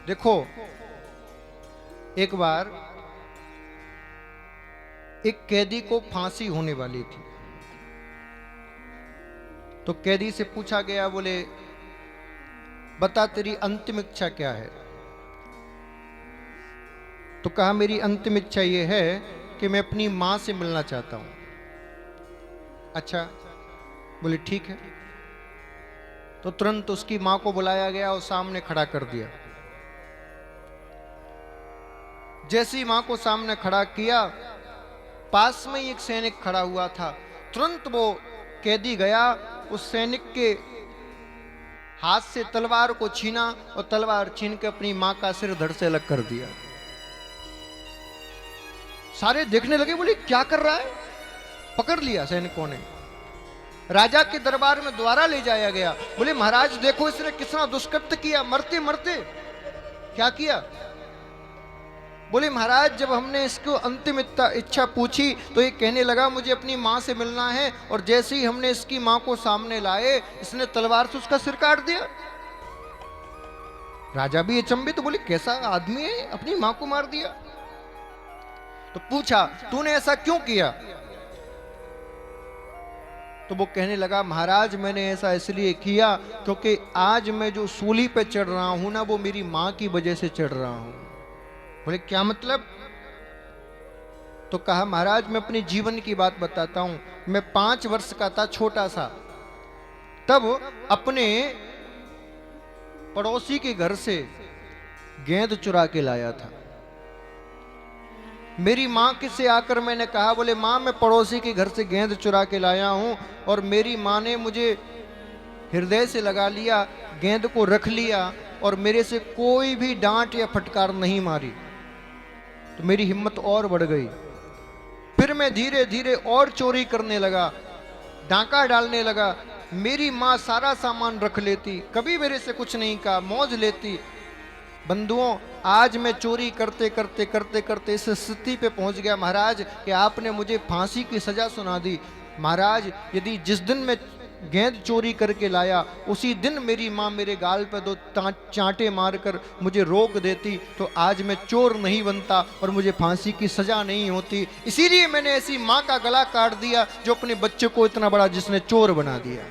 देखो, एक बार एक कैदी को फांसी होने वाली थी, तो कैदी से पूछा गया, बोले बता तेरी अंतिम इच्छा क्या है। तो कहा मेरी अंतिम इच्छा यह है कि मैं अपनी मां से मिलना चाहता हूं। अच्छा, बोले ठीक है। तो तुरंत उसकी मां को बुलाया गया और सामने खड़ा कर दिया। जैसी मां को सामने खड़ा किया, पास में ही एक सैनिक खड़ा हुआ था। तुरंत वो कैदी गया, उस सैनिक के हाथ से तलवार को छीना और तलवार छीन के अपनी मां का सिर धड़ से अलग कर दिया। सारे देखने लगे, बोले क्या कर रहा है। पकड़ लिया सैनिकों ने, राजा के दरबार में द्वारा ले जाया गया। बोले महाराज देखो इसने कितना दुष्कृत्य किया, मरते मरते। क्या किया? बोले महाराज जब हमने इसको अंतिम इच्छा पूछी तो ये कहने लगा मुझे अपनी मां से मिलना है, और जैसे ही हमने इसकी मां को सामने लाए इसने तलवार से उसका सिर काट दिया। राजा भी अचंभित, तो बोले कैसा आदमी है, अपनी मां को मार दिया। तो पूछा तूने ऐसा क्यों किया? तो वो कहने लगा महाराज मैंने ऐसा इसलिए किया क्योंकि आज मैं जो सूली पे चढ़ रहा हूं ना, वो मेरी मां की वजह से चढ़ रहा हूं। बोले क्या मतलब? तो कहा महाराज मैं अपने जीवन की बात बताता हूं। मैं 5 वर्ष का था, छोटा सा, तब अपने पड़ोसी के घर से गेंद चुरा के लाया था। मेरी मां से आकर मैंने कहा, बोले मां मैं पड़ोसी के घर से गेंद चुरा के लाया हूं, और मेरी मां ने मुझे हृदय से लगा लिया, गेंद को रख लिया और मेरे से कोई भी डांट या फटकार नहीं मारी। तो मेरी हिम्मत और बढ़ गई। फिर मैं धीरे धीरे और चोरी करने लगा, डांका डालने लगा। मेरी मां सारा सामान रख लेती, कभी मेरे से कुछ नहीं कहा, मौज लेती। बंधुओं आज मैं चोरी करते करते करते करते इस स्थिति पे पहुंच गया महाराज कि आपने मुझे फांसी की सजा सुना दी। महाराज यदि जिस दिन मैं गेंद चोरी करके लाया उसी दिन मेरी मां मेरे गाल पर 2 चांटे मारकर मुझे रोक देती तो आज मैं चोर नहीं बनता और मुझे फांसी की सजा नहीं होती। इसीलिए मैंने ऐसी मां का गला काट दिया जो अपने बच्चे को इतना बड़ा जिसने चोर बना दिया।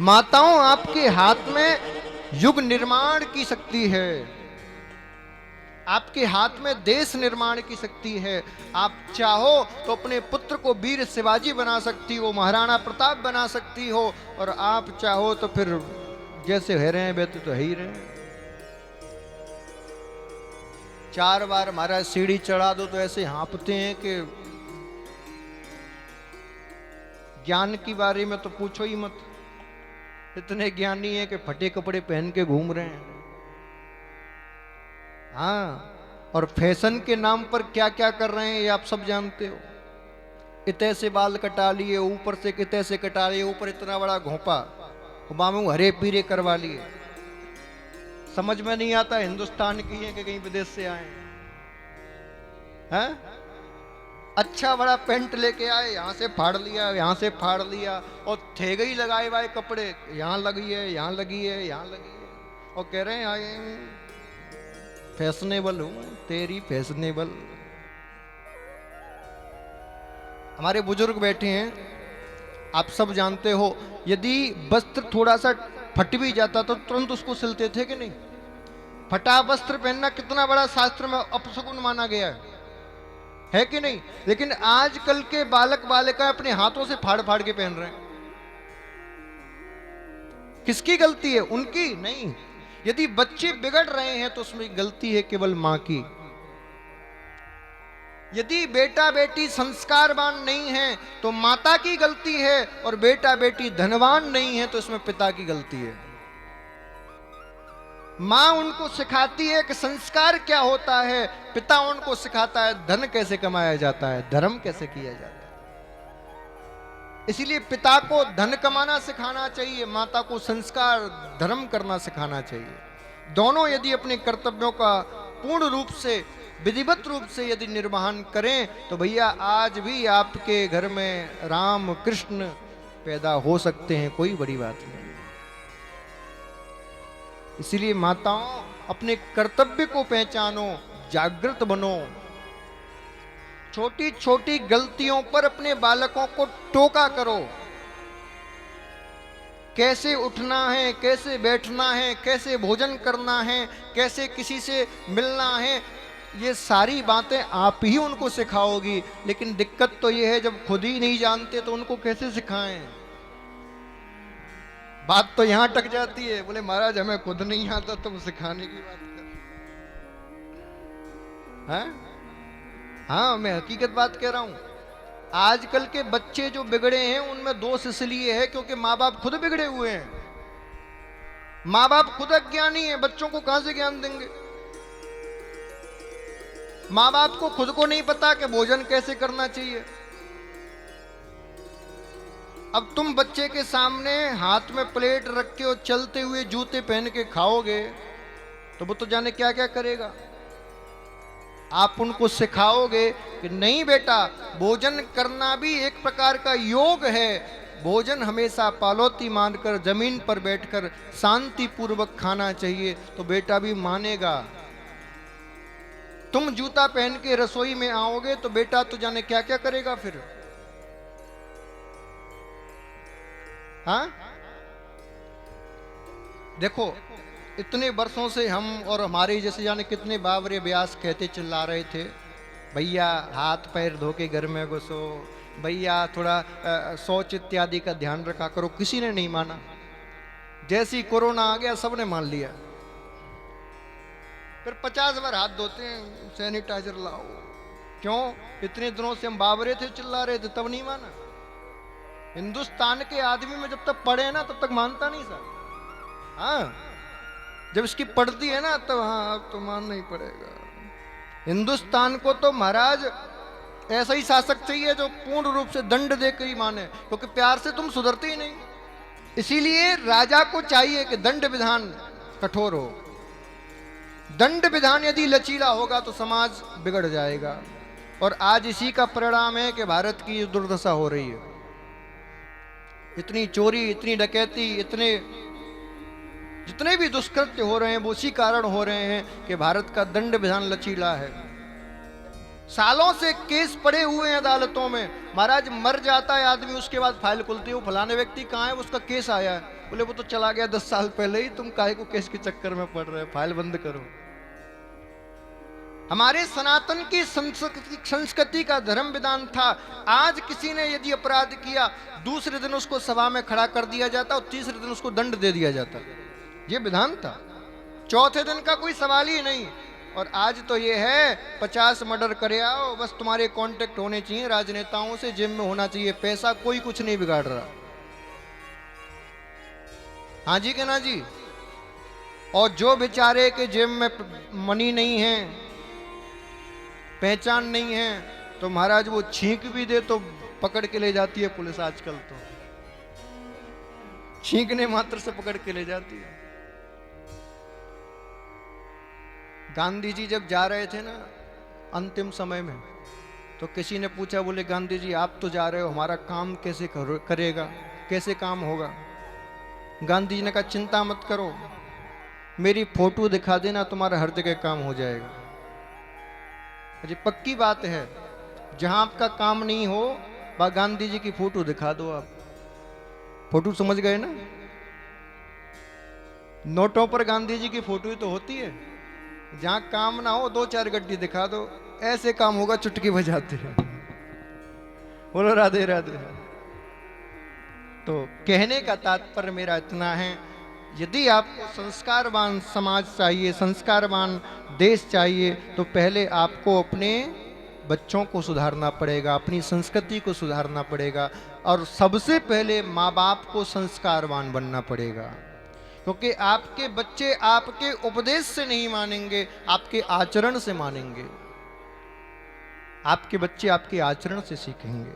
माताओं आपके हाथ में युग निर्माण की शक्ति है, आपके हाथ में देश निर्माण की शक्ति है। आप चाहो तो अपने पुत्र को वीर शिवाजी बना सकती हो, महाराणा प्रताप बना सकती हो, और आप चाहो तो फिर जैसे है रहे हैं वैसे तो है ही रहे। 4 बार हमारा सीढ़ी चढ़ा दो तो ऐसे हाँपते हैं कि ज्ञान की बारे में तो पूछो ही मत। इतने ज्ञानी है कि फटे कपड़े पहन के घूम रहे हैं। हाँ, और फैशन के नाम पर क्या क्या कर रहे हैं ये आप सब जानते हो। इतने से बाल कटा लिए, ऊपर से कितने से कटा लिए, ऊपर इतना बड़ा घोंपा, मामू हरे पीरे करवा लिए। समझ में नहीं आता हिंदुस्तान की है कि कहीं विदेश से आए हैं। अच्छा बड़ा पेंट लेके आए, यहां से फाड़ लिया, यहां से फाड़ लिया, और थे गई लगाए हुए कपड़े, यहां लगी है, यहां लगी है, यहां लगी है, और कह रहे हैं आए फैशनेबल हूं, तेरी फैशनेबल। हमारे बुजुर्ग बैठे हैं, आप सब जानते हो, यदि वस्त्र थोड़ा सा फट भी जाता तो तुरंत उसको सिलते थे कि नहीं। फटा वस्त्र पहनना कितना बड़ा शास्त्र में अपशकुन माना गया है कि नहीं। लेकिन आजकल के बालक बालिका अपने हाथों से फाड़ फाड़ के पहन रहे हैं। किसकी गलती है? उनकी नहीं। यदि बच्चे बिगड़ रहे हैं तो उसमें गलती है केवल मां की। यदि बेटा बेटी संस्कारवान नहीं है तो माता की गलती है, और बेटा बेटी धनवान नहीं है तो इसमें पिता की गलती है। मां उनको सिखाती है कि संस्कार क्या होता है, पिता उनको सिखाता है धन कैसे कमाया जाता है, धर्म कैसे किया जाता है। इसीलिए पिता को धन कमाना सिखाना चाहिए, माता को संस्कार धर्म करना सिखाना चाहिए। दोनों यदि अपने कर्तव्यों का पूर्ण रूप से विधिवत रूप से यदि निर्वहन करें तो भैया आज भी आपके घर में राम कृष्ण पैदा हो सकते हैं, कोई बड़ी बात नहीं। इसीलिए माताओं, अपने कर्तव्य को पहचानो, जागृत बनो। छोटी छोटी गलतियों पर अपने बालकों को टोका करो। कैसे उठना है, कैसे बैठना है, कैसे भोजन करना है, कैसे किसी से मिलना है, ये सारी बातें आप ही उनको सिखाओगी। लेकिन दिक्कत तो ये है, जब खुद ही नहीं जानते तो उनको कैसे सिखाएं। बात तो यहां टक जाती है, बोले महाराज हमें खुद नहीं आता, तुम सिखाने की बात कर। हैं? हाँ, मैं हकीकत बात कह रहा हूं। आजकल के बच्चे जो बिगड़े हैं उनमें दोष इसलिए है क्योंकि माँ बाप खुद बिगड़े हुए हैं। माँ बाप खुद अज्ञानी है, बच्चों को कहां से ज्ञान देंगे। माँ बाप को खुद को नहीं पता कि भोजन कैसे करना चाहिए। अब तुम बच्चे के सामने हाथ में प्लेट रख के और चलते हुए जूते पहन के खाओगे तो वो तो जाने क्या क्या करेगा। आप उनको सिखाओगे कि नहीं बेटा, भोजन करना भी एक प्रकार का योग है। भोजन हमेशा पालौती मानकर जमीन पर बैठकर शांति पूर्वक खाना चाहिए, तो बेटा भी मानेगा। तुम जूता पहन के रसोई में आओगे तो बेटा तो जाने क्या क्या करेगा फिर। हाँ, देखो, इतने वर्षों से हम और हमारे जैसे जाने कितने बावरे ब्यास कहते चिल्ला रहे थे, भैया हाथ पैर धो के घर में घुसो, भैया थोड़ा शौच इत्यादि का ध्यान रखा करो। किसी ने नहीं माना। जैसी कोरोना आ गया सबने मान लिया। फिर 50 बार हाथ धोते हैं, सैनिटाइजर लाओ। क्यों? इतने दिनों से हम बावरे थे, चिल्ला रहे थे, तब नहीं माना। हिंदुस्तान के आदमी में जब तक पढ़े ना तब तक मानता नहीं सर। हाँ, जब इसकी पड़ती है ना तो हाँ, अब तो मानना ही पड़ेगा। हिंदुस्तान को तो महाराज ऐसा ही शासक चाहिए जो पूर्ण रूप से दंड देकर ही माने, क्योंकि प्यार से तुम सुधरते ही नहीं। इसीलिए राजा को चाहिए कि दंड विधान कठोर हो। दंड विधान यदि लचीला होगा तो समाज बिगड़ जाएगा। और आज इसी का परिणाम है कि भारत की दुर्दशा हो रही है। इतनी चोरी, इतनी डकैती, जितने भी दुष्कृत्य हो रहे हैं वो उसी कारण हो रहे हैं कि भारत का दंड विधान लचीला है। सालों से केस पड़े हुए हैं अदालतों में। महाराज मर जाता है आदमी, उसके बाद फाइल खुलती है, वो फलाने व्यक्ति कहाँ है, उसका केस आया है। बोले वो तो चला गया 10 साल पहले ही, तुम काहे को केस के चक्कर में पड़ रहे हो, फाइल बंद करो। हमारे सनातन की संस्कृति का धर्म विधान था, आज किसी ने यदि अपराध किया दूसरे दिन उसको सभा में खड़ा कर दिया जाता और तीसरे दिन उसको दंड दे दिया जाता। ये विधान था। चौथे दिन का कोई सवाल ही नहीं। और आज तो ये है 50 मर्डर करे आओ, बस तुम्हारे कांटेक्ट होने चाहिए राजनेताओं से, जेब में होना चाहिए पैसा, कोई कुछ नहीं बिगाड़ रहा। हाँ जी के ना जी। और जो बेचारे के जेब में मनी नहीं है, पहचान नहीं है, तो महाराज वो छींक भी दे तो पकड़ के ले जाती है पुलिस। आजकल तो छींकने मात्र से पकड़ के ले जाती है। गांधी जी जब जा रहे थे ना अंतिम समय में, तो किसी ने पूछा, बोले गांधी जी आप तो जा रहे हो, हमारा काम कैसे करेगा, कैसे काम होगा। गांधी जी ने कहा चिंता मत करो, मेरी फोटो दिखा देना, तुम्हारा हर जगह काम हो जाएगा। अजी पक्की बात है, जहां आपका काम नहीं हो वहां गांधी जी की फोटो दिखा दो। आप फोटो समझ गए ना। नोटों पर गांधी जी की फोटो ही तो होती है। जहां काम ना हो 2-4 गड्डी दिखा दो, ऐसे काम होगा चुटकी बजाते हैं। बोलो राधे राधे। तो कहने का तात्पर्य मेरा इतना है, यदि आपको संस्कारवान समाज चाहिए, संस्कारवान देश चाहिए, तो पहले आपको अपने बच्चों को सुधारना पड़ेगा, अपनी संस्कृति को सुधारना पड़ेगा, और सबसे पहले माँ बाप को संस्कारवान बनना पड़ेगा। क्योंकि आपके बच्चे आपके उपदेश से नहीं मानेंगे, आपके आचरण से मानेंगे। आपके बच्चे आपके आचरण से सीखेंगे।